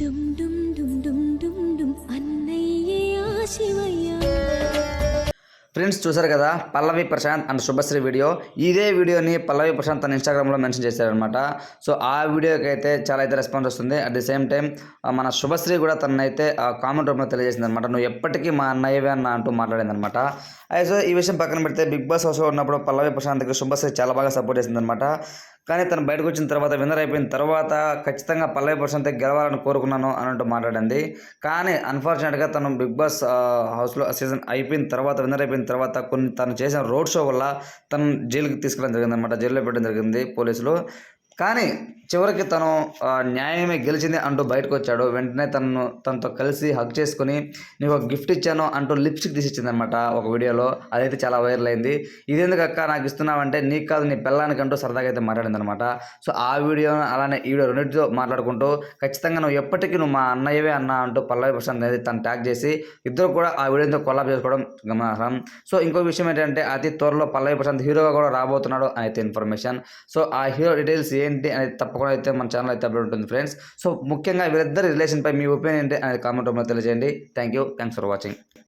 డుమ్ డుమ్ డుమ్ డుమ్ డుమ్ డుమ్ అన్నయ్యే Shivayya. Friends చూసారు కదా పల్లవి Prashanth and Subhashree video. ఇదే వీడియోని పల్లవి ప్రశాంత్ తన ఇన్స్టాగ్రామ్లో మెన్షన్ చేశారనమాట. సో ఆ వీడియోకి అయితే చాలా అయితే రెస్పాన్స్ వస్తుంది. అట్ ది సేమ్ టైం మన శుభశ్రీ కూడా తనైతే కామెంట్ రూపంలో తెలియజేసింది అనమాట. నువ్వు ఎప్పటికీ మా అన్నయ్యవే అన్న అంటూ మాట్లాడింది అనమాట. సో ఈ విషయం పక్కన పెడితే బిగ్ బాస్ హౌస్లో ఉన్నప్పుడు పల్లవి ప్రశాంత్కి శుభశ్రీ చాలా బాగా సపోర్ట్ చేసింది అనమాట. కానీ తను బయటకు వచ్చిన తర్వాత విన్నర్ అయిపోయిన తర్వాత ఖచ్చితంగా పల్లవి ప్రశాంత్ గెలవాలని కోరుకున్నాను అన్నట్టు మాట్లాడింది. కానీ అన్ఫార్చునేట్గా తను బిగ్ బాస్ హౌస్లో సీజన్ అయిపోయిన తర్వాత విన్నర్ అయిపోయిన తర్వాత కొన్ని తను చేసిన రోడ్ షో వల్ల తను జైలుకి తీసుకెళ్ళడం జరిగింది అనమాట. జైల్లో పెట్టడం జరిగింది పోలీసులు. కానీ చివరికి తను న్యాయమే గెలిచింది అంటూ బయటకు వచ్చాడు. వెంటనే తనతో కలిసి హగ్ చేసుకుని నీకు ఒక గిఫ్ట్ ఇచ్చాను అంటూ లిప్స్టిక్ తీసిచ్చింది అనమాట ఒక వీడియోలో. అదైతే చాలా వైరల్ అయింది. ఇదెందుకు అక్క నాకు ఇస్తున్నావంటే నీకు కాదు నీ పిల్లానికి అంటూ సరదాగా అయితే మాట్లాడింది అనమాట. సో ఆ వీడియో అలానే ఈ వీడియో రెండింటితో మాట్లాడుకుంటూ ఖచ్చితంగా నువ్వు ఎప్పటికీ నువ్వు మా అన్నయ్యవే అన్న అంటూ పల్లవి ప్రశాంత్ అనేది తను ట్యాగ్ చేసి ఇద్దరు కూడా ఆ వీడియోతో కొలాబ్ చేసుకోవడం గమనార్హం. సో ఇంకో విషయం ఏంటంటే అతి త్వరలో పల్లవి ప్రశాంత్ హీరోగా కూడా రాబోతున్నాడు అయితే ఇన్ఫర్మేషన్. సో ఆ హీరో డీటెయిల్స్ ఏంటి అనేది తప్పకుండా అయితే మన ఛానల్ అయితే అప్లోడ్ ఉంటుంది ఫ్రెండ్స్. సో ముఖ్యంగా వీరిద్దరి రిలేషన్పై మీ ఒపీనియన్ ఏంటి అనేది కామెంట్ రూపంలో తెలియజేయండి. Thanks for watching.